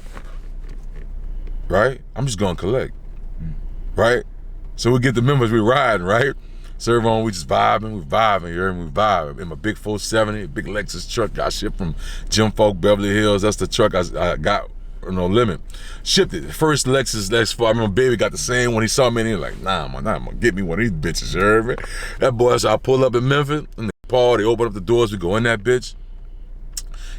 right? I'm just gonna collect, right? So we get the members, we riding, right? Servon, we just vibing, you heard me, we vibing. In my big 470, big Lexus truck, got shit from Jim Folk, Beverly Hills. That's the truck I got. No limit. Shipped it. First Lexus X4. I remember Baby got the same one. He saw me and he was like, nah, man, I'm gonna get me one of these bitches, you heard me? That boy, so I pull up in Memphis, and Paul, they open up the doors, we go in that bitch.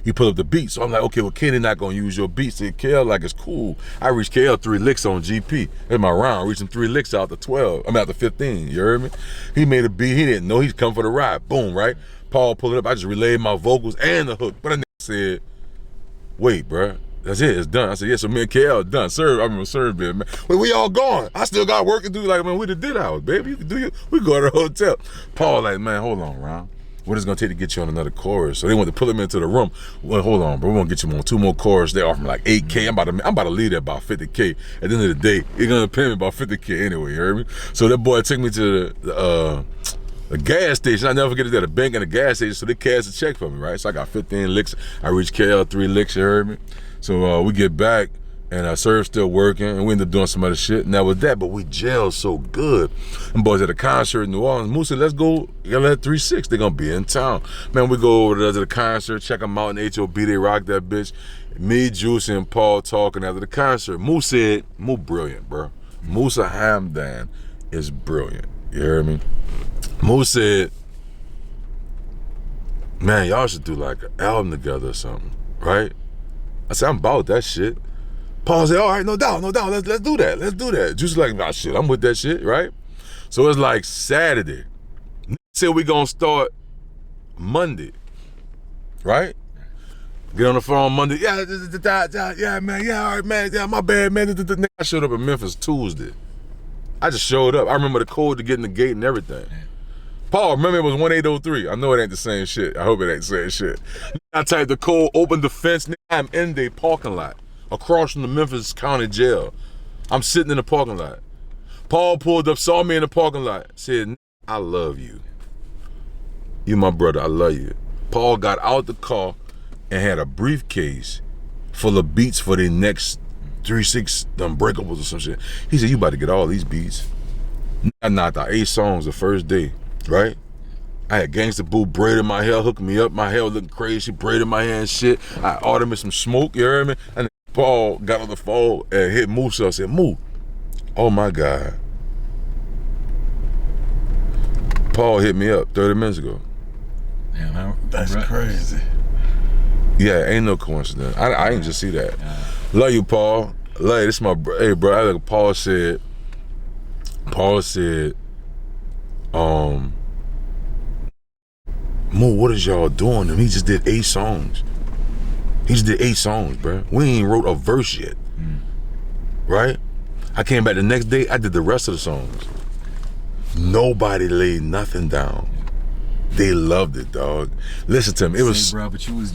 He pull up the beat. So I'm like, okay, well, Kenny not gonna use your beat. So KL like, it's cool. I reached KL 3 licks on GP. That's my round. Reached him 3 licks out to 12. I'm out to 15, you heard me? He made a beat, he didn't know, he's come for the ride. Boom, right? Paul pulled it up, I just relayed my vocals and the hook. But a nigga said, wait, bruh. That's it, it's done. I said, yeah, so me and KL done. I remember Serve been, man. Well, we all gone. I still got work to do. Like, man, we did ours, baby. You can do we go to the hotel. Paul like, man, hold on, Ron. What is it gonna take to get you on another chorus? So they want to pull him into the room. Well, hold on, bro. We're gonna get you on 2 more choruses. They offer me like 8K. I'm about to leave at about 50K. At the end of the day, you're gonna pay me about 50K anyway, you heard me? So that boy took me to the gas station. I never forget it, at a bank and a gas station, so they cashed a check for me, right? So I got 15 licks. I reached KL 3 licks, you heard me? So we get back, and Serve still working, and we end up doing some other shit, and that was that, but we gelled so good. And boys at a concert in New Orleans, Moose said, let's go, y'all at 3-6, they're gonna be in town. Man, we go over to the concert, check them out in HOB, they rock that bitch. Me, Juice, and Paul talking after the concert. Moose said, Moose brilliant, bro. Musa Hamdan is brilliant, you hear me? Moose said, man, y'all should do like an album together or something, right? I said, I'm about that shit. Paul said, all right, no doubt, let's do that. Juice like, nah, shit, I'm with that shit, right? So it's like Saturday. Said we gonna start Monday, right? Get on the phone Monday, yeah, man, yeah, all right, man, yeah, my bad, man. I showed up in Memphis Tuesday. I just showed up. I remember the code to get in the gate and everything. Paul, remember it was 1803. I know it ain't the same shit. I hope it ain't the same shit. I typed the code, opened the fence, I'm in the parking lot, across from the Memphis County Jail. I'm sitting in the parking lot. Paul pulled up, saw me in the parking lot, said, I love you. You my brother, I love you. Paul got out the car and had a briefcase full of beats for the next 3-6 Unbreakables or some shit. He said, you about to get all these beats. I knocked out 8 songs the first day, right? I had Gangsta Boo braided my hair, hooking me up. My hair was looking crazy. She braided my hair and shit. I ordered me some smoke, you heard me? And Paul got on the phone and hit Moose up. I said, Moo, oh my God. Paul hit me up 30 minutes ago. Yeah, that's crazy. Yeah, ain't no coincidence. I ain't just see that. Love you, Paul. Love you. This is my hey, bro. I like Paul said, Mo, what is y'all doing? And he just did 8 songs. He just did 8 songs, bro. We ain't wrote a verse yet, right? I came back the next day, I did the rest of the songs. Nobody laid nothing down. They loved it, dog. Listen to me. It was, bro, but you was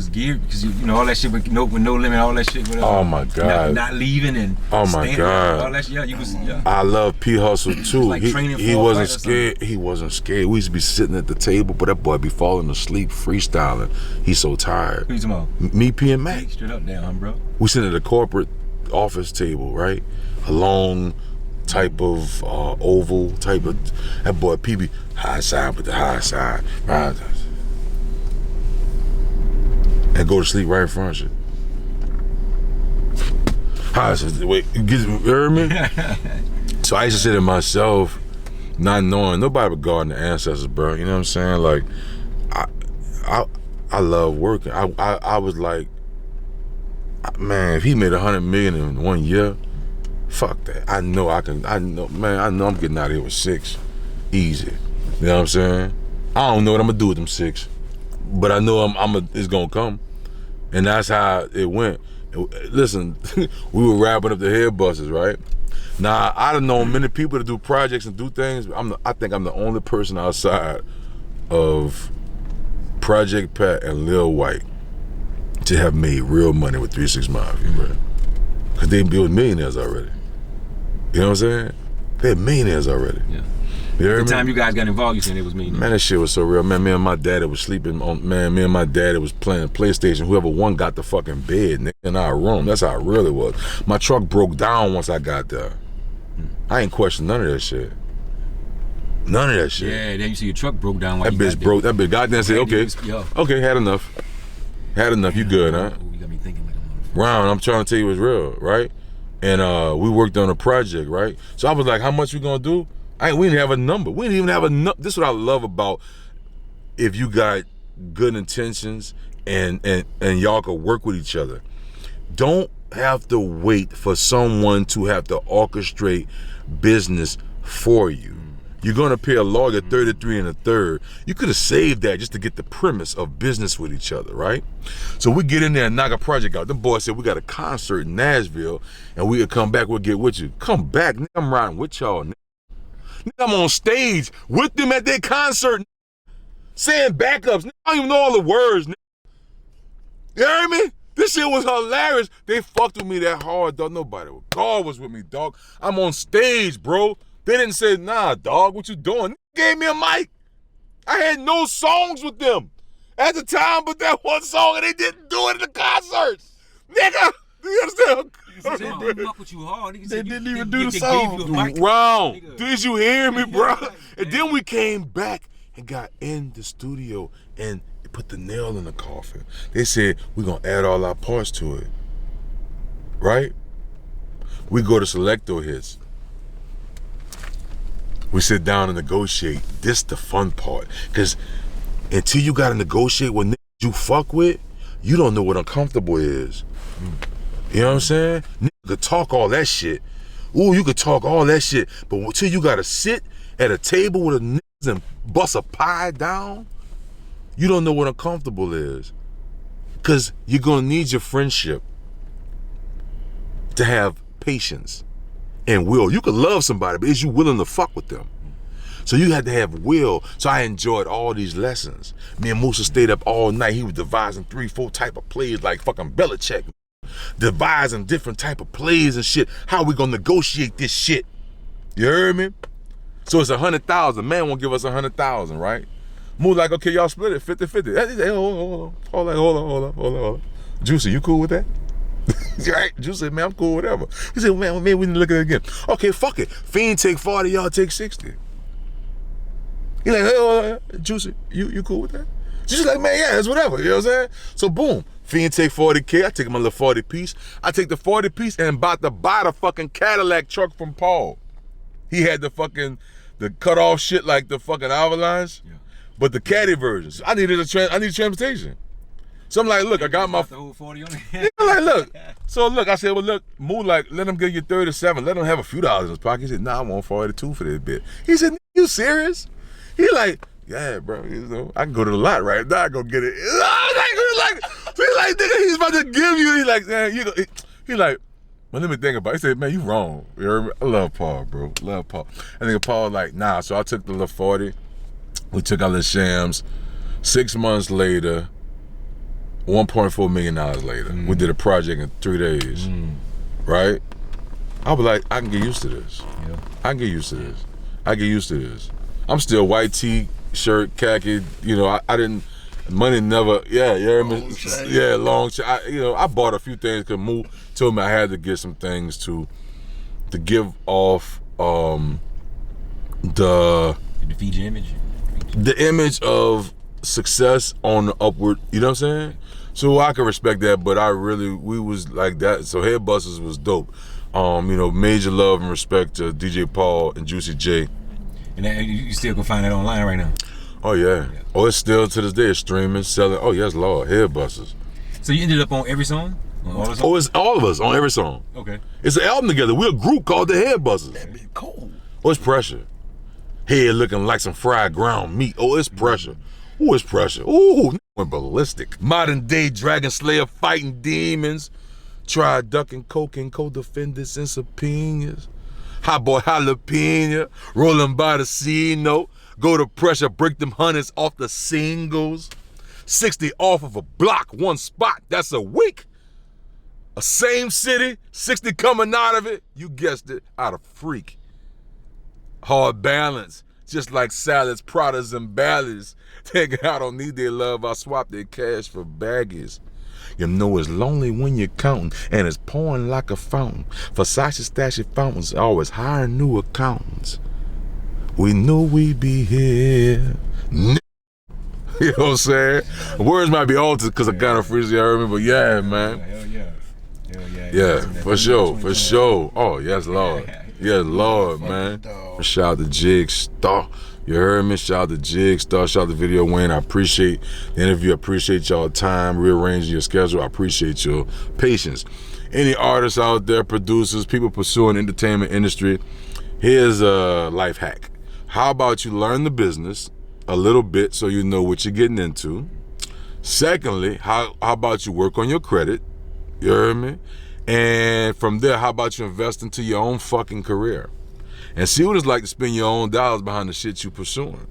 geared because you know all that shit with no limit, all that shit. With, oh my God. Not leaving and oh my God. All that shit. Yeah, you was. Yeah. I love P Hustle too. Like he wasn't scared. He wasn't scared. We used to be sitting at the table, but that boy be falling asleep, freestyling. He's so tired. Who you talking about? Me, P, and Mac. Straight up down, bro. We sitting at a corporate office table, right? A long type of oval type of, that boy PB, high side with the high side, right? And go to sleep right in front of you. High side, wait, you heard me? So I used to say to myself, not knowing, nobody regarding the ancestors, bro, you know what I'm saying? Like, I love working. I was like, man, if he made 100 million in 1 year, fuck that. I know I'm getting out of here with 6. Easy. You know what I'm saying? I don't know what I'm gonna do with them 6. But I know it's gonna come. And that's how it went. Listen, we were wrapping up the head busters, right? Now, I done known many people to do projects and do things, but I think I'm the only person outside of Project Pat and Lil White to have made real money with 3 6 Mafia, bro. Cause they built millionaires already. You know what I'm saying? They're millionaires already. Yeah. You heard the me? time you guys got involved, you said it was millionaires. Man, that shit was so real. Man, me and my daddy was sleeping on, man, me and my daddy was playing PlayStation. Whoever won got the fucking bed, nigga, in our room. That's how it really was. My truck broke down once I got there. I ain't question none of that shit. None of that shit. Yeah, then you see your truck broke down while that bitch broke. That bitch goddamn said, okay, had enough. Had enough, you good, huh? You got me thinking like a motherfucker. Round, I'm trying to tell you what's real, right? And we worked on a project, right? So I was like, how much we gonna do? We didn't have a number. We didn't even have a number. This is what I love about if you got good intentions and y'all can work with each other. Don't have to wait for someone to have to orchestrate business for you. You're gonna pay a lawyer 33 1/3. You could have saved that just to get the premise of business with each other, right? So we get in there and knock a project out. Them boys said we got a concert in Nashville and we could come back, we'll get with you. Come back, nigga, I'm riding with y'all, nigga. I'm on stage with them at their concert, saying backups. I don't even know all the words, nigga. You hear me? This shit was hilarious. They fucked with me that hard, dog. Nobody. God was with me, dog. I'm on stage, bro. They didn't say, nah, dog, what you doing? They gave me a mic. I had no songs with them at the time, but that one song, and they didn't do it in the concerts. Nigga, you understand? They didn't fuck with you hard. They didn't even do the song. Round. Did you hear me, bro? And then we came back and got in the studio and put the nail in the coffin. They said, we're going to add all our parts to it. Right? We go to Selecto Hits. We sit down and negotiate. This the fun part. Because until you got to negotiate with niggas you fuck with, you don't know what uncomfortable is. You know what I'm saying? Nigga could talk all that shit. Ooh, you could talk all that shit. But until you got to sit at a table with a niggas and bust a pie down, you don't know what uncomfortable is. Because you're going to need your friendship to have patience and will. You could love somebody, but is you willing to fuck with them? So you had to have will. So I enjoyed all these lessons. Me and Musa stayed up all night. He was devising 3, 4 type of plays like fucking Belichick. Devising different type of plays and shit. How we gonna negotiate this shit? You heard me? So it's 100,000. Man won't give us 100,000, right? Move like, okay, y'all split it 50-50. He said, hold on. Juicy, you cool with that? Right? Juicy said, man, I'm cool, whatever. He said, man, maybe we need to look at it again. Okay, fuck it. Fiend take 40, y'all take 60. He like, hey, Juicy, you cool with that? She's like, man, yeah, it's whatever, you know what I'm saying? So boom, Fiend take 40K, I take my little 40 piece. I take the 40 piece and about to buy the fucking Cadillac truck from Paul. He had the cut off shit like the fucking Avalanche, yeah, but the caddy version. So I needed transportation. So I'm like, look, I got my the whole 40 on it. Like, look. So look, I said, well, look, move like, let him give you 37. Let him have a few dollars in his pocket. He said, nah, I want 42 for this bit. He said, you serious? He like, yeah, bro, you know, I can go to the lot right now, I go get it. Like, So he's like, nigga, he's about to give you. He's like, man, you know, he like, well, let me think about it. He said, man, you wrong. You heard me? I love Paul, bro. Love Paul. I think Paul like, nah. So I took the little 40. We took our little shams. 6 months later, $1.4 million later, we did a project in 3 days. Right? I was like, I can get used to this. Yeah. I can get used to this. I get used to this. I'm still white t-shirt, khaki. You know, I didn't. Money never. Yeah, you hear me? Yeah, long. I bought a few things because Moo told me I had to get some things to give off the defeat your image. The image of success on the upward. You know what I'm saying? So I can respect that, but we was like that. So Head Busters was dope. You know, major love and respect to DJ Paul and Juicy J. And you still can find that online right now? Oh yeah. Oh, it's still to this day it's streaming, selling. Oh yes, Lord, Head Busters. So you ended up on every song? On all the songs? Oh, it's all of us on every song. Okay. It's an album together. We're a group called the Head Busters. That'd be cool. Oh, it's pressure. Head looking like some fried ground meat. Oh, it's pressure. Oh, it's pressure. Ooh, went ballistic. Modern day Dragon Slayer fighting demons. Try ducking coke and co-defendants and subpoenas. Hot boy jalapeno, rolling by the C-note. Go to pressure, break them hundreds off the singles. 60 off of a block, one spot, that's a week. A same city, 60 coming out of it. You guessed it, out of freak. Hard balance, just like salads, Pradas, and ballads. Take out on need their love, I swap their cash for baggies. You know it's lonely when you're counting, and it's pouring like a fountain. Versace stashy fountains, always hiring new accountants. We knew we'd be here. You know what I'm saying? Words might be altered because I kind of freezing, you heard me, but yeah, man. Hell yeah. Hell yeah. Yeah, for sure, for sure. Oh, yes, Lord. Yes, Lord, man. Shout out to Jigsaw. You heard me? Shout out to Jigsaw. Shout out to Video Wayne. I appreciate the interview. I appreciate y'all time, rearranging your schedule. I appreciate your patience. Any artists out there, producers, people pursuing the entertainment industry, here's a life hack. How about you learn the business a little bit so you know what you're getting into? Secondly, how about you work on your credit? You heard me? And from there, how about you invest into your own fucking career? And see what it's like to spend your own dollars behind the shit you're pursuing.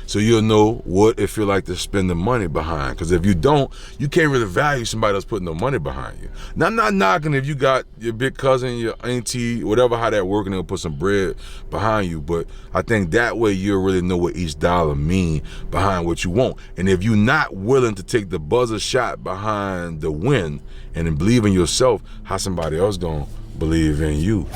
So you'll know what it feel like to spend the money behind. Because if you don't, you can't really value somebody that's putting no money behind you. Now, I'm not knocking if you got your big cousin, your auntie, whatever, how that working, they'll put some bread behind you. But I think that way you'll really know what each dollar mean behind what you want. And if you're not willing to take the buzzer shot behind the win and then believe in yourself, how somebody else gonna believe in you?